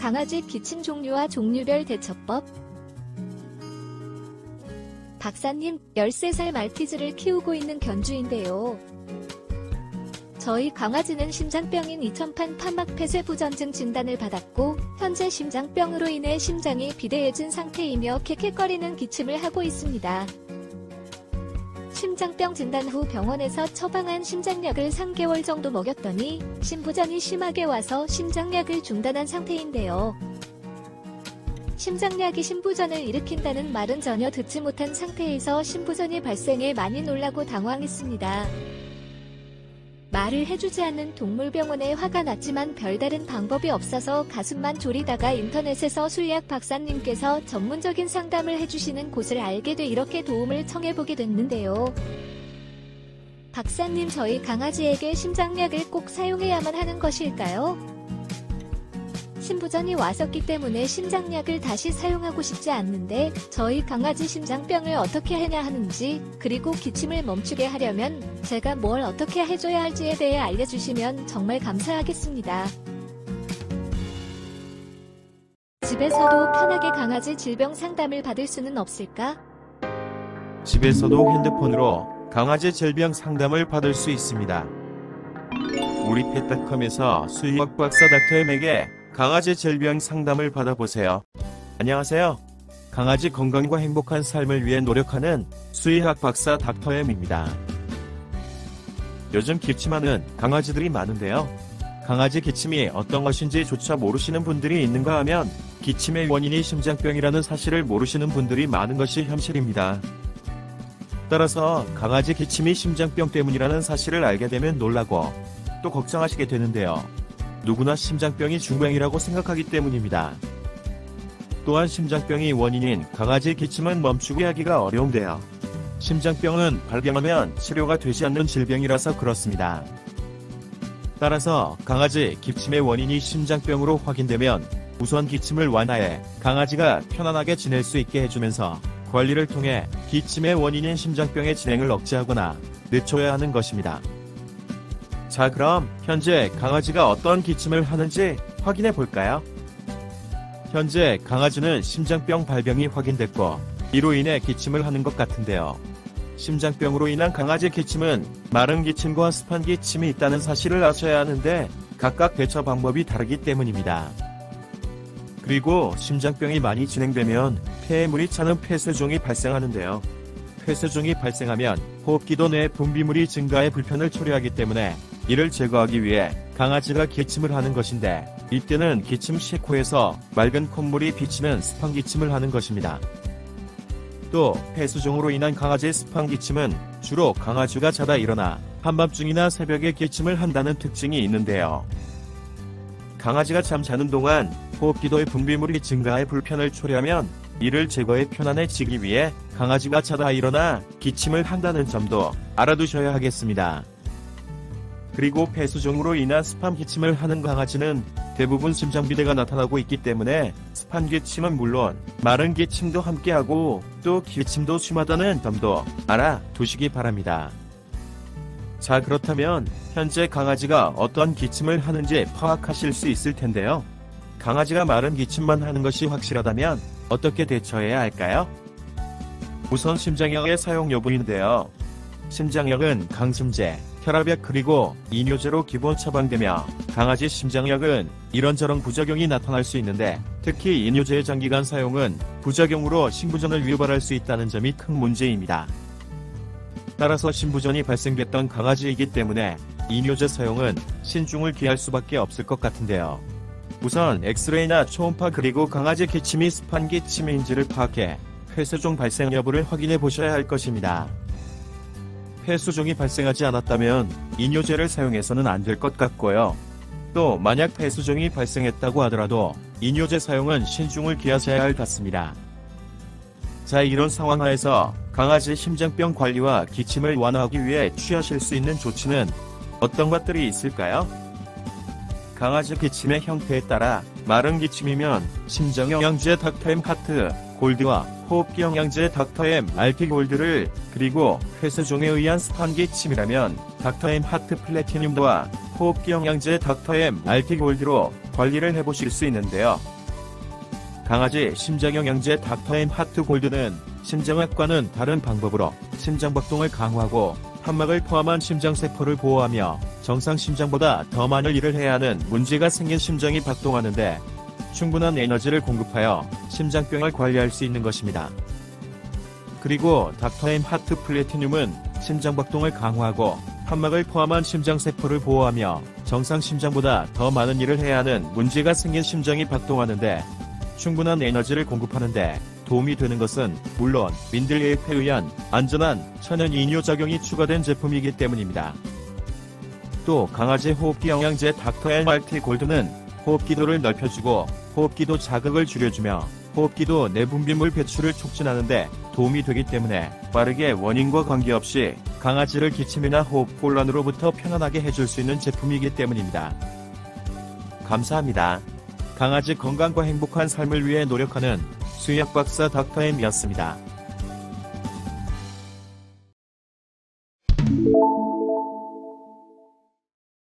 강아지 기침 종류와 종류별 대처법. 박사님, 13살 말티즈를 키우고 있는 견주인데요. 저희 강아지는 심장병인 이천판 판막 폐쇄부전증 진단을 받았고 현재 심장병으로 인해 심장이 비대해진 상태이며 캑캑거리는 기침을 하고 있습니다. 심장병 진단 후 병원에서 처방한 심장약을 3개월 정도 먹였더니 심부전이 심하게 와서 심장약을 중단한 상태인데요. 심장약이 심부전을 일으킨다는 말은 전혀 듣지 못한 상태에서 심부전이 발생해 많이 놀라고 당황했습니다. 말을 해주지 않는 동물병원에 화가 났지만 별다른 방법이 없어서 가슴만 졸이다가 인터넷에서 수의학 박사님께서 전문적인 상담을 해주시는 곳을 알게 돼 이렇게 도움을 청해보게 됐는데요. 박사님, 저희 강아지에게 심장약을 꼭 사용해야만 하는 것일까요? 심부전이 왔었기 때문에 심장약을 다시 사용하고 싶지 않는데 저희 강아지 심장병을 어떻게 해야 하는지, 그리고 기침을 멈추게 하려면 제가 뭘 어떻게 해줘야 할지에 대해 알려주시면 정말 감사하겠습니다. 집에서도 편하게 강아지 질병 상담을 받을 수는 없을까? 집에서도 핸드폰으로 강아지 질병 상담을 받을 수 있습니다. 우리 펫닷컴에서 수의학 박사 닥터엠에게 강아지 질병 상담을 받아보세요. 안녕하세요. 강아지 건강과 행복한 삶을 위해 노력하는 수의학 박사 닥터엠입니다. 요즘 기침하는 강아지들이 많은데요. 강아지 기침이 어떤 것인지 조차 모르시는 분들이 있는가 하면 기침의 원인이 심장병이라는 사실을 모르시는 분들이 많은 것이 현실입니다. 따라서 강아지 기침이 심장병 때문이라는 사실을 알게 되면 놀라고 또 걱정하시게 되는데요. 누구나 심장병이 중병이라고 생각하기 때문입니다. 또한 심장병이 원인인 강아지 기침은 멈추게 하기가 어려운데요. 심장병은 발병하면 치료가 되지 않는 질병이라서 그렇습니다. 따라서 강아지 기침의 원인이 심장병으로 확인되면 우선 기침을 완화해 강아지가 편안하게 지낼 수 있게 해주면서 관리를 통해 기침의 원인인 심장병의 진행을 억제하거나 늦춰야 하는 것입니다. 자, 그럼 현재 강아지가 어떤 기침을 하는지 확인해 볼까요? 현재 강아지는 심장병 발병이 확인됐고 이로 인해 기침을 하는 것 같은데요. 심장병으로 인한 강아지 기침은 마른 기침과 습한 기침이 있다는 사실을 아셔야 하는데 각각 대처 방법이 다르기 때문입니다. 그리고 심장병이 많이 진행되면 폐에 물이 차는 폐쇄종이 발생하는데요. 폐쇄종이 발생하면 호흡기도 내 분비물이 증가해 불편을 초래하기 때문에 이를 제거하기 위해 강아지가 기침을 하는 것인데 이때는 기침 시 코에서 맑은 콧물이 비치는 습한 기침을 하는 것입니다. 또 폐쇄종으로 인한 강아지의 습한 기침은 주로 강아지가 자다 일어나 한밤중이나 새벽에 기침을 한다는 특징이 있는데요. 강아지가 잠자는 동안 호흡기도의 분비물이 증가해 불편을 초래하면 이를 제거해 편안해지기 위해 강아지가 자다 일어나 기침을 한다는 점도 알아두셔야 하겠습니다. 그리고 폐쇄종으로 인한 습한 기침을 하는 강아지는 대부분 심장비대가 나타나고 있기 때문에 습한 기침은 물론 마른 기침도 함께하고 또 기침도 심하다는 점도 알아두시기 바랍니다. 자, 그렇다면 현재 강아지가 어떤 기침을 하는지 파악하실 수 있을 텐데요. 강아지가 마른 기침만 하는 것이 확실하다면 어떻게 대처해야 할까요? 우선 심장약의 사용 여부인데요. 심장약은 강심제, 혈압약 그리고 이뇨제로 기본 처방되며 강아지 심장약은 이런저런 부작용이 나타날 수 있는데 특히 이뇨제의 장기간 사용은 부작용으로 심부전을 유발할 수 있다는 점이 큰 문제입니다. 따라서 심부전이 발생됐던 강아지이기 때문에 이뇨제 사용은 신중을 기할 수밖에 없을 것 같은데요. 우선 엑스레이나 초음파 그리고 강아지 기침이 습한 기침인지를 파악해 폐쇄종 발생 여부를 확인해 보셔야 할 것입니다. 폐쇄종이 발생하지 않았다면 이뇨제를 사용해서는 안 될 것 같고요. 또 만약 폐쇄종이 발생했다고 하더라도 이뇨제 사용은 신중을 기하셔야 할 같습니다. 자, 이런 상황 하에서 강아지 심장병 관리와 기침을 완화하기 위해 취하실 수 있는 조치는 어떤 것들이 있을까요? 강아지 기침의 형태에 따라 마른 기침이면 심장영양제 닥터엠 하트 골드와 호흡기 영양제 닥터엠 RP 골드를, 그리고 폐쇄종에 의한 습한 기침이라면 닥터엠 하트 플래티늄과 호흡기 영양제 닥터엠 알티골드로 관리를 해보실 수 있는데요. 강아지 심장영양제 닥터엠 하트골드는 심장학과는 다른 방법으로 심장박동을 강화하고 판막을 포함한 심장세포를 보호하며 정상 심장보다 더 많은 일을 해야 하는 문제가 생긴 심장이 박동하는데 충분한 에너지를 공급하여 심장병을 관리할 수 있는 것입니다. 그리고 닥터엠 하트 플래티늄은 심장박동을 강화하고 판막을 포함한 심장세포를 보호하며 정상 심장보다 더 많은 일을 해야 하는 문제가 생긴 심장이 박동하는데 충분한 에너지를 공급하는데 도움이 되는 것은 물론 민들레에 의한 안전한 천연 이뇨작용이 추가된 제품이기 때문입니다. 또 강아지 호흡기 영양제 닥터엠 알티골드는 호흡기도를 넓혀주고 호흡기도 자극을 줄여주며 호흡기도 내분비물 배출을 촉진하는데 도움이 되기 때문에 빠르게 원인과 관계없이 강아지를 기침이나 호흡곤란으로부터 편안하게 해줄 수 있는 제품이기 때문입니다. 감사합니다. 강아지 건강과 행복한 삶을 위해 노력하는 수의학 박사 닥터엠이었습니다.